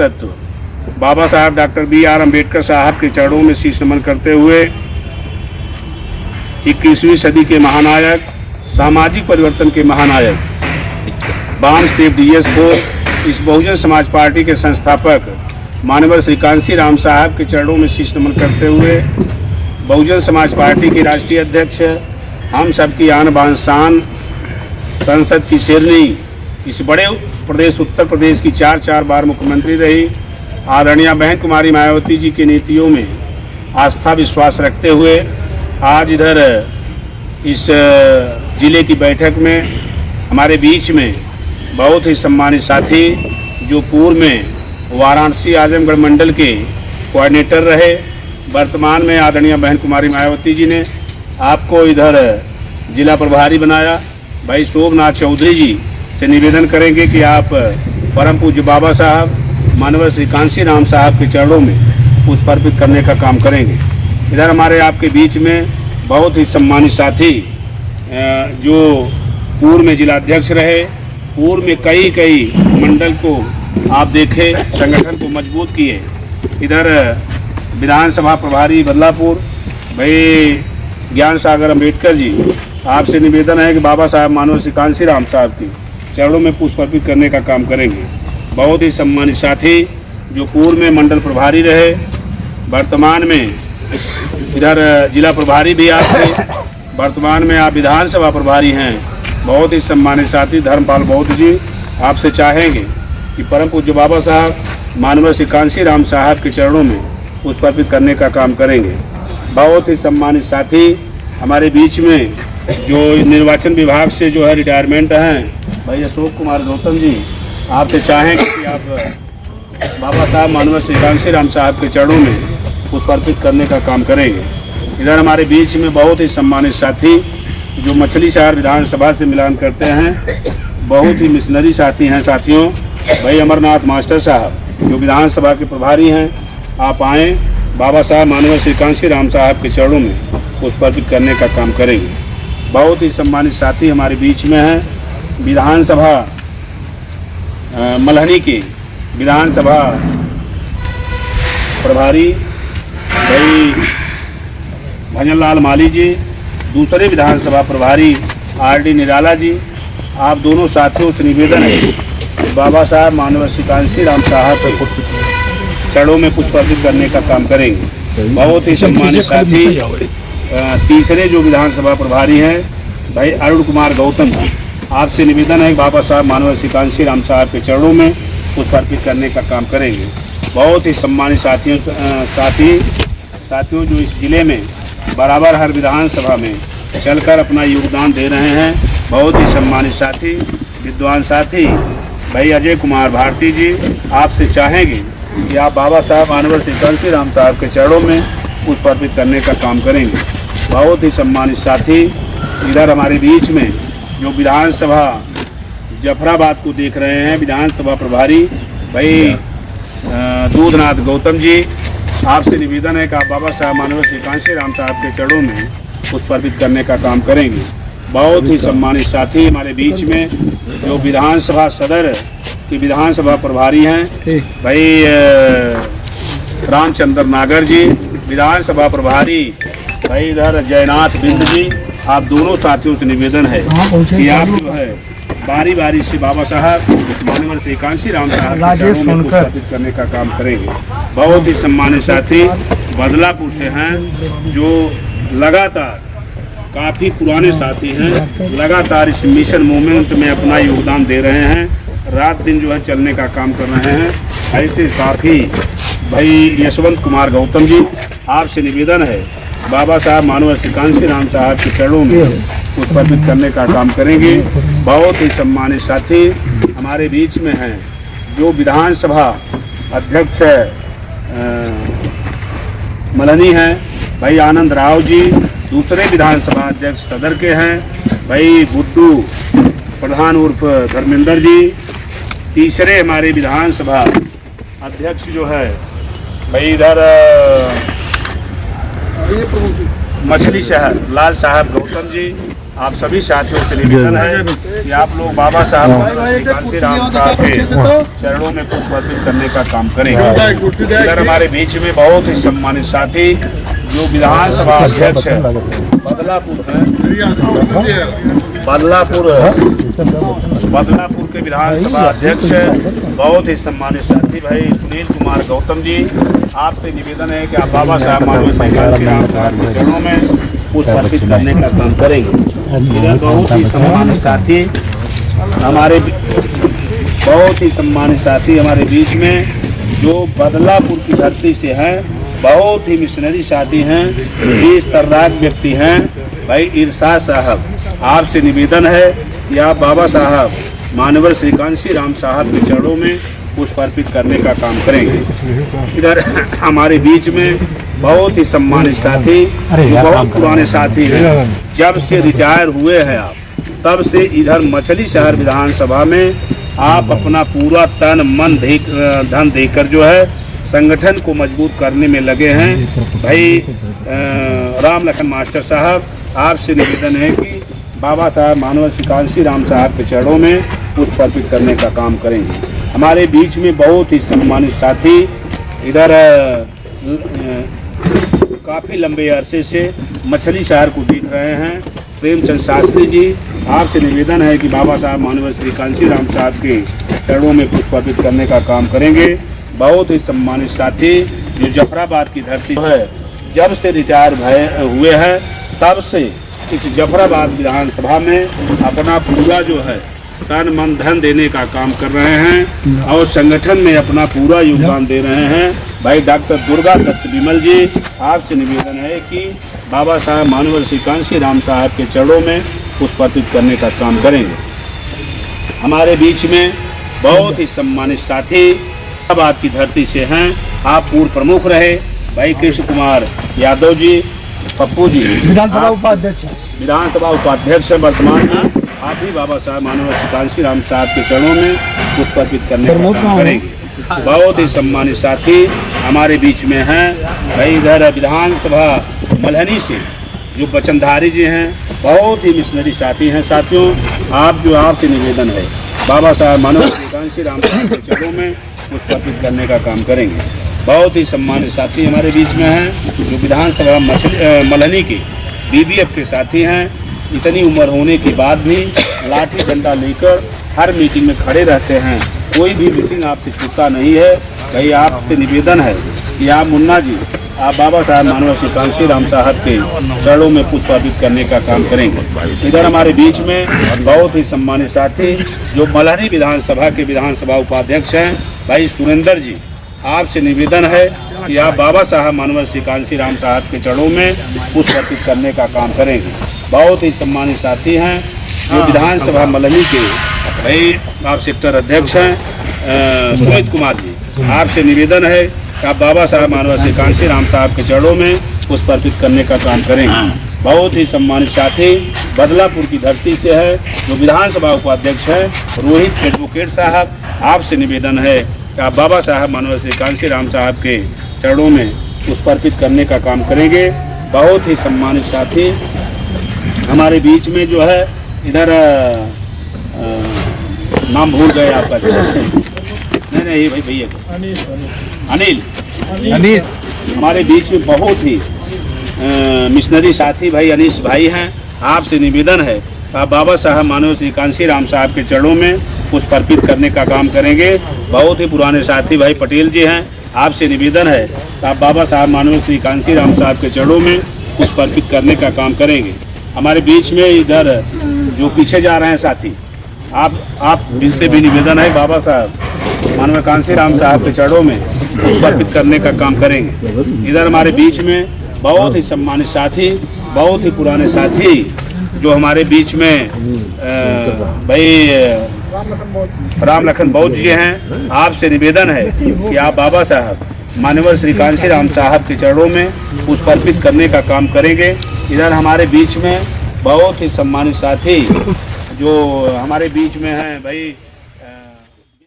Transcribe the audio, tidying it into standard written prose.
तत्व बाबा साहब doctor B.R. Ambedkar साहब के चरणों में शीश नमन करते हुए 21वीं सदी के महानायक, सामाजिक परिवर्तन के महानायक बाम सेव DS4 इस बहुजन समाज पार्टी के संस्थापक मानवर श्री कांसी राम साहब के चरणों में शीश नमन करते हुए बहुजन समाज पार्टी के राष्ट्रीय अध्यक्ष, हम सबकी आन बान शान, संसद की शेरनी, इस बड़े प्रदेश उत्तर प्रदेश की 4 बार मुख्यमंत्री रही आदरणीय बहन कुमारी मायावती जी की नीतियों में आस्था विश्वास रखते हुए आज इधर इस जिले की बैठक में हमारे बीच में बहुत ही सम्मानित साथी जो पूर्व में वाराणसी आजमगढ़ मंडल के कोऑर्डिनेटर रहे, वर्तमान में आदरणीय बहन कुमारी मायावती जी ने आपको इधर जिला प्रभारी बनाया। भाई शोभनाथ चौधरी जी से निवेदन करेंगे कि आप परम पूज्य बाबा साहब मानवर श्री कांसी राम साहब के चरणों में पुष्प अर्पित करने का काम करेंगे। इधर हमारे आपके बीच में बहुत ही सम्मानित साथी जो पूर्व में जिलाध्यक्ष रहे, पूर्व में कई मंडल को आप देखे, संगठन को मजबूत किए। इधर विधानसभा प्रभारी बदलापुर भाई ज्ञान सागर अम्बेडकर जी, आपसे निवेदन है कि बाबा साहब मानवर श्री कांसी राम साहब की चरणों में पुष्प अर्पित करने का काम करेंगे। बहुत ही सम्मानित साथी जो पूर्व में मंडल प्रभारी रहे, वर्तमान में इधर जिला प्रभारी भी आप थे, वर्तमान में आप विधानसभा प्रभारी हैं। बहुत ही सम्मानित साथी धर्मपाल बौद्ध जी, आपसे चाहेंगे कि परम पूज्य बाबा साहब मानवर श्री कांसी राम साहब के चरणों में पुष्प अर्पित करने का काम करेंगे। बहुत ही सम्मानित साथी हमारे बीच में जो निर्वाचन विभाग से जो है रिटायरमेंट हैं भाई अशोक कुमार गौतम जी, आपसे चाहेंगे कि आप बाबा साहब मानवर श्री कांसी राम साहब के चरणों में पुष्प अर्पित करने का काम करेंगे। इधर हमारे बीच में बहुत ही सम्मानित साथी जो मछली शहर विधानसभा से मिलान करते हैं, बहुत ही मिशनरी साथी हैं साथियों, भाई अमरनाथ मास्टर साहब जो विधानसभा के प्रभारी हैं, आप आएँ, बाबा साहब मानवर श्री कांसी राम साहब के चरणों में पुष्प अर्पित करने का काम करेंगे। बहुत ही सम्मानित साथी हमारे बीच में हैं विधानसभा मल्हनी के विधानसभा प्रभारी भाई भजनलाल माली जी, दूसरे विधानसभा प्रभारी RD निराला जी, आप दोनों साथियों से निवेदन है कि बाबा साहब मानवर श्री कांसी राम साहब के चरणों में पुष्प अर्पित करने का काम करेंगे। बहुत ही सम्मानित साथी तीसरे जो विधानसभा प्रभारी हैं भाई अरुण कुमार गौतम जी, आपसे निवेदन है कि बाबा साहब मानवर श्री कांसी राम साहब के चरणों में पुष्प अर्पित करने का काम करेंगे। बहुत ही सम्मानित साथियों जो इस जिले में बराबर हर विधानसभा में चलकर अपना योगदान दे रहे हैं, बहुत ही सम्मानित साथी विद्वान साथी भाई अजय कुमार भारती जी, आपसे चाहेंगे कि आप बाबा साहब मानवर श्री कांसी राम साहब के चरणों में पुष्प अर्पित करने का काम करेंगे। बहुत ही सम्मानित साथी इधर हमारे बीच में जो विधानसभा जफराबाद को देख रहे हैं, विधानसभा प्रभारी भाई दूधनाथ गौतम जी, आपसे निवेदन है कि आप बाबा साहब मानवर श्री कांसी राम साहब के चरणों में पुष्प अर्पित करने का काम करेंगे। बहुत ही सम्मानित साथी हमारे बीच में जो विधानसभा सदर की विधानसभा प्रभारी हैं भाई रामचंद्र नागर जी, विधानसभा प्रभारी भाई इधर जयनाथ बिंद जी, आप दोनों साथियों से निवेदन है कि आप जो है बारी बारी से बाबा साहब मानवर श्री कांसी राम साहब के चरणों में पुष्प अर्पित करने का काम करेंगे। बहुत ही सम्मानित साथी बदलापुर से हैं जो लगातार काफ़ी पुराने साथी हैं, लगातार इस मिशन मूवमेंट में अपना योगदान दे रहे हैं, रात दिन जो है चलने का काम कर रहे हैं। ऐसे साथी भाई यशवंत कुमार गौतम जी, आपसे निवेदन है बाबा साहब मानवर श्री कांसी राम साहब के चरणों में पुष्प अर्पित करने का काम करेंगे। बहुत ही सम्मानित साथी हमारे बीच में हैं जो विधानसभा अध्यक्ष मल्हनी हैं भाई आनंद राव जी, दूसरे विधानसभा अध्यक्ष सदर के हैं भाई गुड्डू प्रधान उर्फ धर्मेंद्र जी, तीसरे हमारे विधानसभा अध्यक्ष जो है भाई इधर मछली शहर लाल साहब गौतम जी, आप सभी साथियों से निवेदन है कि आप लोग बाबा साहब कांसी राम साहब के चरणों में पुष्प अर्पित करने का काम करें। इधर हमारे बीच में बहुत ही सम्मानित साथी जो विधानसभा अध्यक्ष है बदलापुर के विधानसभा अध्यक्ष बहुत ही सम्मानित साथी भाई सुनील कुमार गौतम जी, आपसे निवेदन है कि आप बाबा साहब मानव सिंह कांसी राम साहब के चरणों में पुष्प अर्पित करने का काम करेंगे। इधर बहुत ही सम्मानित साथी हमारे बीच में जो बदलापुर की धरती से हैं, बहुत ही मिशनरी साथी हैं, इस तर्राक व्यक्ति हैं भाई इरशाद साहब। आपसे निवेदन है कि आप बाबा साहब मानवर श्री कांसी राम साहब के चरणों में पुष्प अर्पित करने का काम करेंगे। इधर हमारे बीच में बहुत ही सम्मानित साथी जो बहुत पुराने साथी हैं, जब से रिटायर हुए हैं आप तब से इधर मछली शहर विधानसभा में आप अपना पूरा तन मन धन देकर जो है संगठन को मजबूत करने में लगे हैं। भाई राम लखन मास्टर साहब, आपसे निवेदन है कि बाबा साहब मानव श्री कांसी राम साहब के चरणों में पुष्प अर्पित करने का काम करेंगे। हमारे बीच में बहुत ही सम्मानित साथी इधर काफ़ी लंबे अरसे से मछली शहर को देख रहे हैं, प्रेमचंद शास्त्री जी, आपसे निवेदन है कि बाबा साहब मानव श्री कांसी राम साहब के चरणों में पुष्प अर्पित करने का काम करेंगे। बहुत ही सम्मानित साथी जो जफराबाद की धरती है, जब से रिटायर हुए हैं तब से इस जफराबाद विधानसभा में अपना पूरा जो है तन मन धन देने का काम कर रहे हैं और संगठन में अपना पूरा योगदान दे रहे हैं। भाई डॉक्टर दुर्गा दत्त विमल जी, आपसे निवेदन है कि बाबा साहब मानव श्री कांसी राम साहब के चरणों में पुष्प अर्पित करने का काम करेंगे। हमारे बीच में बहुत ही सम्मानित साथी हैदराबाद की धरती से हैं, आप पूर्व प्रमुख रहे भाई कृष्ण कुमार यादव जी, पप्पू जी विधानसभा उपाध्यक्ष वर्तमान में आप भी बाबा साहब मानव श्री कांसी राम साहब के चरणों में पुष्प अर्पित करने का काम करेंगे। बहुत ही सम्मानित साथी हमारे बीच में हैं भाई इधर विधानसभा मल्हनी से जो बचनधारी जी हैं, बहुत ही मिशनरी साथी हैं। साथियों, आपसे निवेदन है बाबा साहब मानव श्री कांसी राम साहब के चरणों में पुष्प अर्पित करने का काम करेंगे। बहुत ही सम्मानित साथी हमारे बीच में हैं जो विधानसभा मल्हनी के BBF के साथी हैं। इतनी उम्र होने के बाद भी लाठी डंडा लेकर हर मीटिंग में खड़े रहते हैं, कोई भी मीटिंग आपसे छूटता नहीं है। भाई आपसे निवेदन है कि आप मुन्ना जी, आप बाबा साहब मानव श्री कांसी राम साहब के चरणों में पुष्प अर्पित करने का काम करेंगे। इधर हमारे बीच में बहुत ही सम्मानित साथी जो मल्हनी विधानसभा के विधानसभा उपाध्यक्ष हैं भाई सुरेंद्र जी, आपसे निवेदन है कि आप बाबा साहब मानव श्री कांसी राम साहब के चरणों में पुष्प अर्पित करने का काम करेंगे। बहुत ही सम्मानित साथी हैं जो विधानसभा मल्हनी के भाई आप सेक्टर अध्यक्ष हैं सुमित कुमार जी, आपसे निवेदन है कि आप बाबा साहब मानव श्री कांसी राम साहब के चरणों में पुष्प अर्पित करने का काम करेंगे। बहुत ही सम्मानित साथी बदलापुर की धरती से है जो विधानसभा उपाध्यक्ष हैं रोहित एडवोकेट साहब, आपसे निवेदन है कि आप बाबा साहब मानव श्री कांसी राम साहब के चरणों में पुष्प अर्पित करने का काम करेंगे। बहुत ही सम्मानित साथी हमारे बीच में जो है इधर नाम भूल गए आपका नहीं भाई भैया अनिल हमारे बीच में बहुत ही मिशनरी साथी भाई अनीस भाई हैं। आपसे निवेदन है आप बाबा साहब मानव श्री कांसी राम साहब के चरणों में पुष्प अर्पित करने का काम करेंगे। बहुत ही पुराने साथी भाई पटेल जी हैं, आपसे निवेदन है आप बाबा साहब मानव श्री कांसी राम साहब के चरणों में पुष्प अर्पित करने का काम करेंगे। हमारे बीच में इधर जो पीछे जा रहे हैं साथी, आप जिनसे भी निवेदन है बाबा साहब मानव कांसी राम साहब के चरणों में पुष्प अर्पित करने का काम करेंगे। इधर हमारे बीच में बहुत ही सम्मानित साथी, बहुत ही पुराने साथी जो हमारे बीच में भाई राम लखन बौद्ध जी हैं। आपसे निवेदन है कि आप बाबा साहब मानव श्री कांसी राम साहब के चरणों में पुष्प अर्पित करने का काम करेंगे। इधर हमारे बीच में बहुत ही सम्मानित साथी जो हमारे बीच में हैं भाई